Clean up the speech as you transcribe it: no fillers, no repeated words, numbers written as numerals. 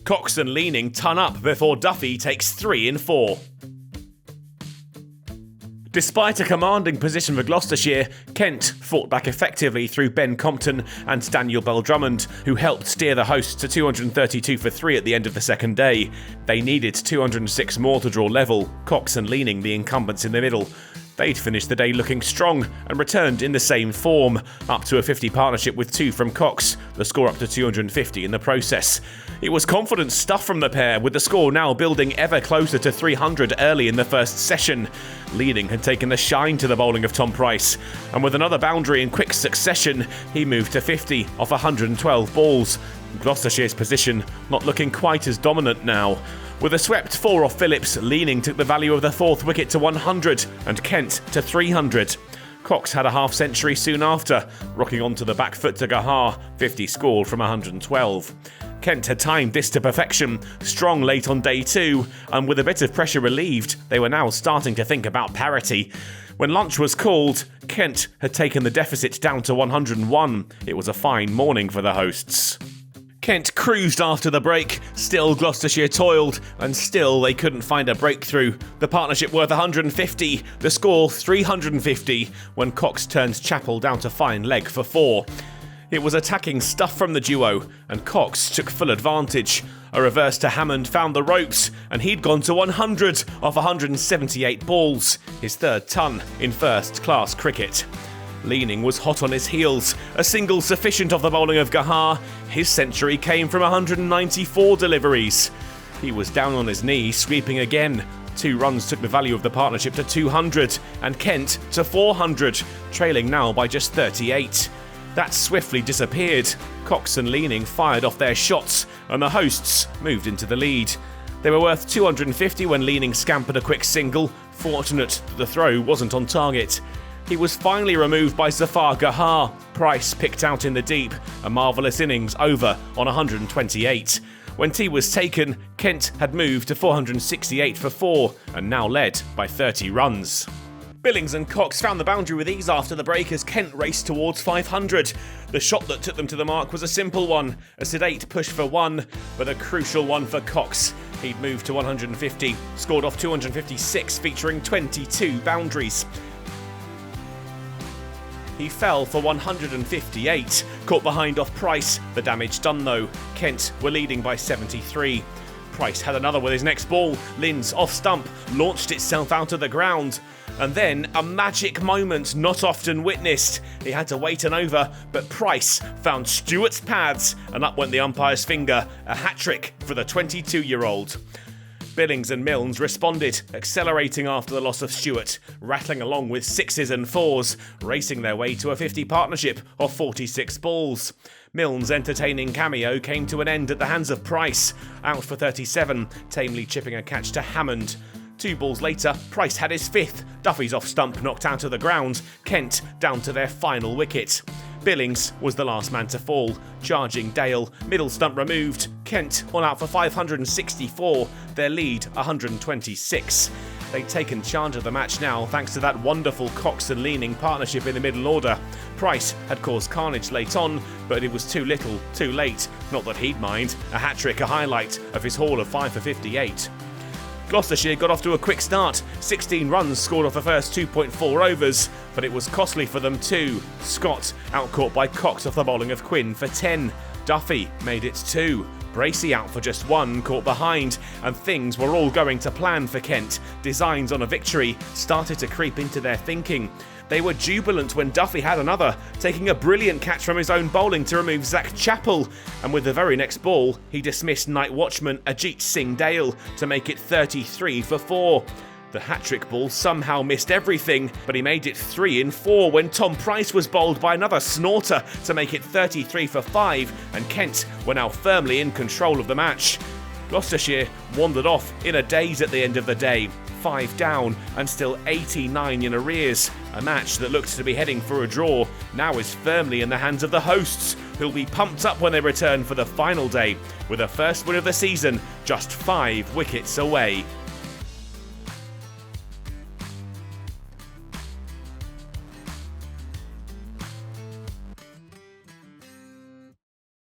Cox and Leaning ton up before Duffy takes 3 in 4. Despite a commanding position for Gloucestershire, Kent fought back effectively through Ben Compton and Daniel Bell-Drummond, who helped steer the hosts to 232 for 3 at the end of the second day. They needed 206 more to draw level, Cox and Leaning the incumbents in the middle. They'd finished the day looking strong and returned in the same form, up to a 50 partnership with 2 from Cox, the score up to 250 in the process. It was confident stuff from the pair, with the score now building ever closer to 300 early in the first session. Leaning had taken the shine to the bowling of Tom Price, and with another boundary in quick succession, he moved to 50 off 112 balls. Gloucestershire's position not looking quite as dominant now. With a swept 4 off Phillips, Leaning took the value of the 4th wicket to 100 and Kent to 300. Cox had a half-century soon after, rocking onto the back foot to Gahar, 50 scored from 112. Kent had timed this to perfection, strong late on day 2, and with a bit of pressure relieved, they were now starting to think about parity. When lunch was called, Kent had taken the deficit down to 101. It was a fine morning for the hosts. Kent cruised after the break, still Gloucestershire toiled, and still they couldn't find a breakthrough. The partnership worth 150, the score 350, when Cox turned Chappell down to fine leg for 4. It was attacking stuff from the duo, and Cox took full advantage. A reverse to Hammond found the ropes, and he'd gone to 100 off 178 balls, his 3rd ton in first-class cricket. Leaning was hot on his heels, a single sufficient of the bowling of Gahar. His century came from 194 deliveries. He was down on his knee, sweeping again. 2 runs took the value of the partnership to 200, and Kent to 400, trailing now by just 38. That swiftly disappeared. Cox and Leaning fired off their shots, and the hosts moved into the lead. They were worth 250 when Leaning scampered a quick single, fortunate that the throw wasn't on target. He was finally removed by Zafar Gahar. Price picked out in the deep, a marvellous innings over on 128. When tea was taken, Kent had moved to 468 for 4 and now led by 30 runs. Billings and Cox found the boundary with ease after the break as Kent raced towards 500. The shot that took them to the mark was a simple one, a sedate push for 1, but a crucial one for Cox. He'd moved to 150, scored off 256 featuring 22 boundaries. He fell for 158, caught behind off Price, the damage done though. Kent were leading by 73. Price had another with his next ball. Lynn's off stump launched itself out of the ground. And then a magic moment not often witnessed. He had to wait an over, but Price found Stewart's pads and up went the umpire's finger. A hat-trick for the 22-year-old. Billings and Milnes responded, accelerating after the loss of Stewart, rattling along with 6s and 4s, racing their way to a 50 partnership of 46 balls. Milnes' entertaining cameo came to an end at the hands of Price, out for 37, tamely chipping a catch to Hammond. 2 balls later, Price had his 5th, Duffy's off stump knocked out of the ground, Kent down to their final wicket. Billings was the last man to fall, charging Dale, middle stump removed, Kent all out for 564, their lead 126. They'd taken charge of the match now thanks to that wonderful Cox and Leaning partnership in the middle order. Price had caused carnage late on, but it was too little, too late. Not that he'd mind, a hat-trick a highlight of his haul of 5 for 58. Gloucestershire got off to a quick start, 16 runs scored off the first 2.4 overs, but it was costly for them too. Scott outcaught by Cox off the bowling of Quinn for 10. Duffy made it 2. Bracey out for just 1, caught behind, and things were all going to plan for Kent. Designs on a victory started to creep into their thinking. They were jubilant when Duffy had another, taking a brilliant catch from his own bowling to remove Zach Chappell, and with the very next ball, he dismissed night watchman Ajit Singh Dale to make it 33 for 4. The hat-trick ball somehow missed everything, but he made it 3 in 4 when Tom Price was bowled by another snorter to make it 33 for 5, and Kent were now firmly in control of the match. Gloucestershire wandered off in a daze at the end of the day, 5 down and still 89 in arrears. A match that looked to be heading for a draw now is firmly in the hands of the hosts, who'll be pumped up when they return for the final day, with a first win of the season just 5 wickets away.